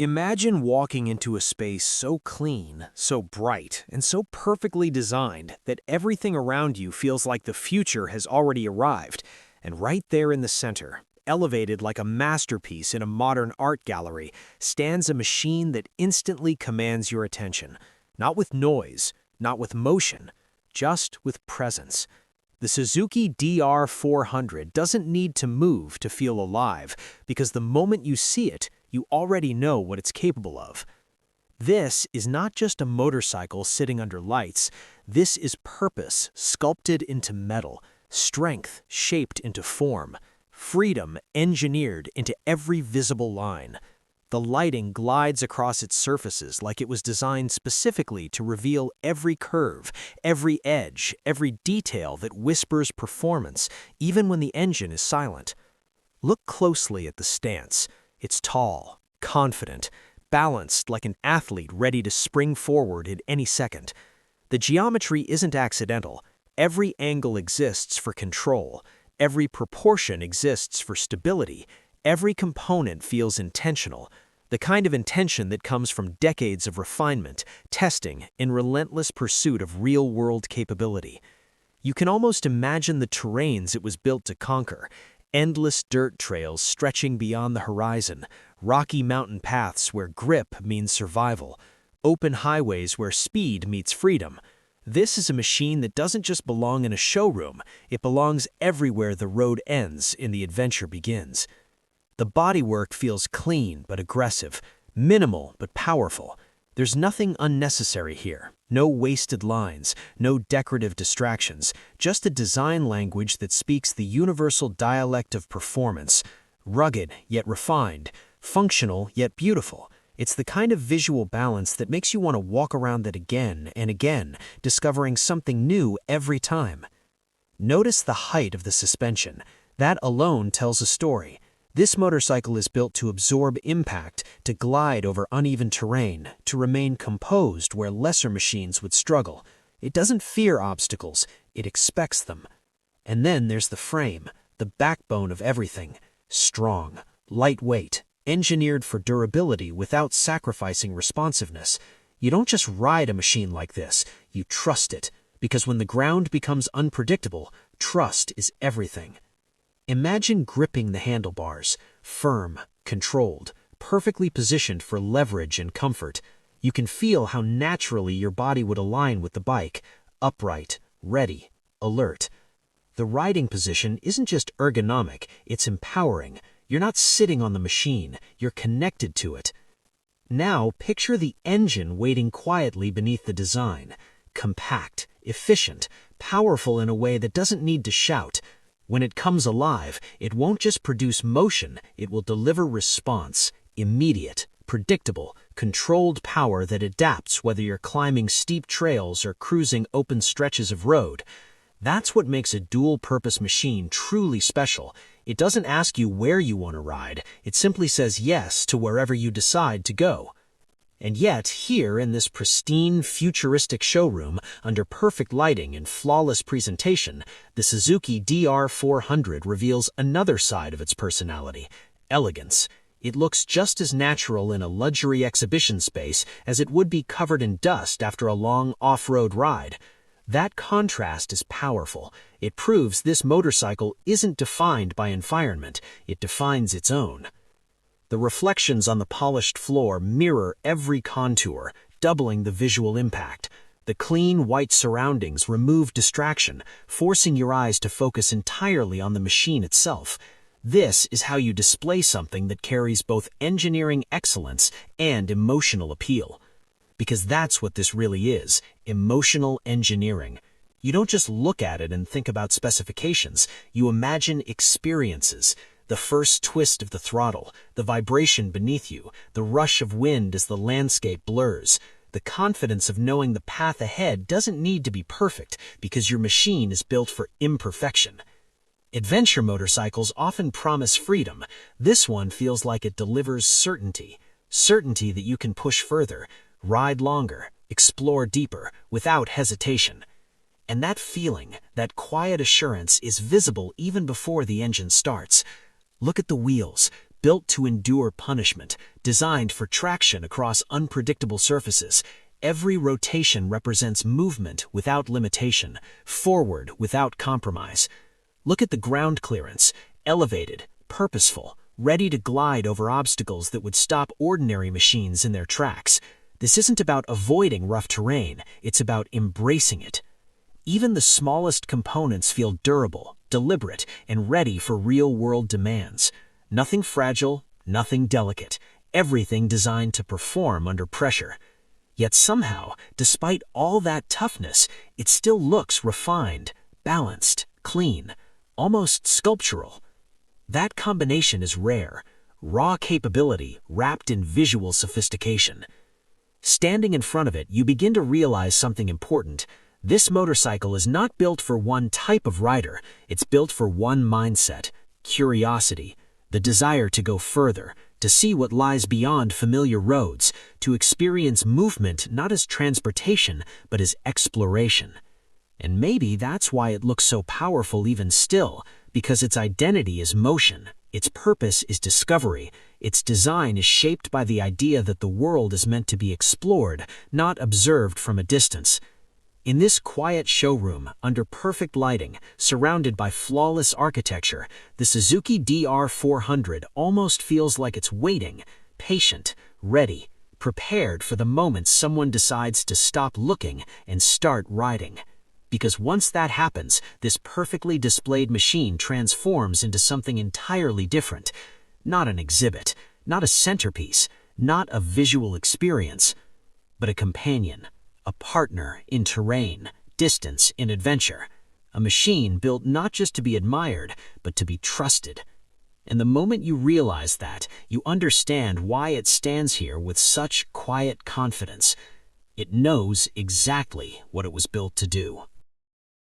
Imagine walking into a space so clean, so bright, and so perfectly designed that everything around you feels like the future has already arrived. And right there in the center, elevated like a masterpiece in a modern art gallery, stands a machine that instantly commands your attention. Not with noise, not with motion, just with presence. The Suzuki DR 400 doesn't need to move to feel alive, because the moment you see it, you already know what it's capable of. This is not just a motorcycle sitting under lights. This is purpose sculpted into metal, strength shaped into form, freedom engineered into every visible line. The lighting glides across its surfaces like it was designed specifically to reveal every curve, every edge, every detail that whispers performance, even when the engine is silent. Look closely at the stance. It's tall, confident, balanced like an athlete ready to spring forward at any second. The geometry isn't accidental. Every angle exists for control. Every proportion exists for stability. Every component feels intentional. The kind of intention that comes from decades of refinement, testing, and relentless pursuit of real-world capability. You can almost imagine the terrains it was built to conquer. Endless dirt trails stretching beyond the horizon, rocky mountain paths where grip means survival, open highways where speed meets freedom. This is a machine that doesn't just belong in a showroom, it belongs everywhere the road ends and the adventure begins. The bodywork feels clean but aggressive, minimal but powerful. There's nothing unnecessary here. No wasted lines, no decorative distractions, just a design language that speaks the universal dialect of performance. Rugged yet refined, functional yet beautiful. It's the kind of visual balance that makes you want to walk around it again and again, discovering something new every time. Notice the height of the suspension. That alone tells a story. This motorcycle is built to absorb impact, to glide over uneven terrain, to remain composed where lesser machines would struggle. It doesn't fear obstacles, it expects them. And then there's the frame, the backbone of everything. Strong, lightweight, engineered for durability without sacrificing responsiveness. You don't just ride a machine like this, you trust it, because when the ground becomes unpredictable, trust is everything. Imagine gripping the handlebars, firm, controlled, perfectly positioned for leverage and comfort. You can feel how naturally your body would align with the bike, upright, ready, alert. The riding position isn't just ergonomic, it's empowering. You're not sitting on the machine, you're connected to it. Now picture the engine waiting quietly beneath the design. Compact, efficient, powerful in a way that doesn't need to shout. When it comes alive, it won't just produce motion, it will deliver response, immediate, predictable, controlled power that adapts whether you're climbing steep trails or cruising open stretches of road. That's what makes a dual-purpose machine truly special. It doesn't ask you where you want to ride, it simply says yes to wherever you decide to go. And yet, here in this pristine, futuristic showroom, under perfect lighting and flawless presentation, the Suzuki DR 400 reveals another side of its personality: elegance. It looks just as natural in a luxury exhibition space as it would be covered in dust after a long off-road ride. That contrast is powerful. It proves this motorcycle isn't defined by environment, it defines its own. The reflections on the polished floor mirror every contour, doubling the visual impact. The clean, white surroundings remove distraction, forcing your eyes to focus entirely on the machine itself. This is how you display something that carries both engineering excellence and emotional appeal. Because that's what this really is, emotional engineering. You don't just look at it and think about specifications, you imagine experiences. The first twist of the throttle, the vibration beneath you, the rush of wind as the landscape blurs. The confidence of knowing the path ahead doesn't need to be perfect because your machine is built for imperfection. Adventure motorcycles often promise freedom. This one feels like it delivers certainty. Certainty that you can push further, ride longer, explore deeper, without hesitation. And that feeling, that quiet assurance, is visible even before the engine starts. Look at the wheels, built to endure punishment, designed for traction across unpredictable surfaces. Every rotation represents movement without limitation, forward without compromise. Look at the ground clearance, elevated, purposeful, ready to glide over obstacles that would stop ordinary machines in their tracks. This isn't about avoiding rough terrain, it's about embracing it. Even the smallest components feel durable, deliberate, and ready for real-world demands. Nothing fragile, nothing delicate, everything designed to perform under pressure. Yet somehow, despite all that toughness, it still looks refined, balanced, clean, almost sculptural. That combination is rare, raw capability wrapped in visual sophistication. Standing in front of it, you begin to realize something important. This motorcycle is not built for one type of rider, it's built for one mindset: curiosity, the desire to go further, to see what lies beyond familiar roads, to experience movement not as transportation, but as exploration. And maybe that's why it looks so powerful even still, because its identity is motion, its purpose is discovery, its design is shaped by the idea that the world is meant to be explored, not observed from a distance. In this quiet showroom, under perfect lighting, surrounded by flawless architecture, the Suzuki DR 400 almost feels like it's waiting, patient, ready, prepared for the moment someone decides to stop looking and start riding. Because once that happens, this perfectly displayed machine transforms into something entirely different. Not an exhibit, not a centerpiece, not a visual experience, but a companion, a partner in terrain, distance, in adventure. A machine built not just to be admired, but to be trusted. And the moment you realize that, you understand why it stands here with such quiet confidence. It knows exactly what it was built to do.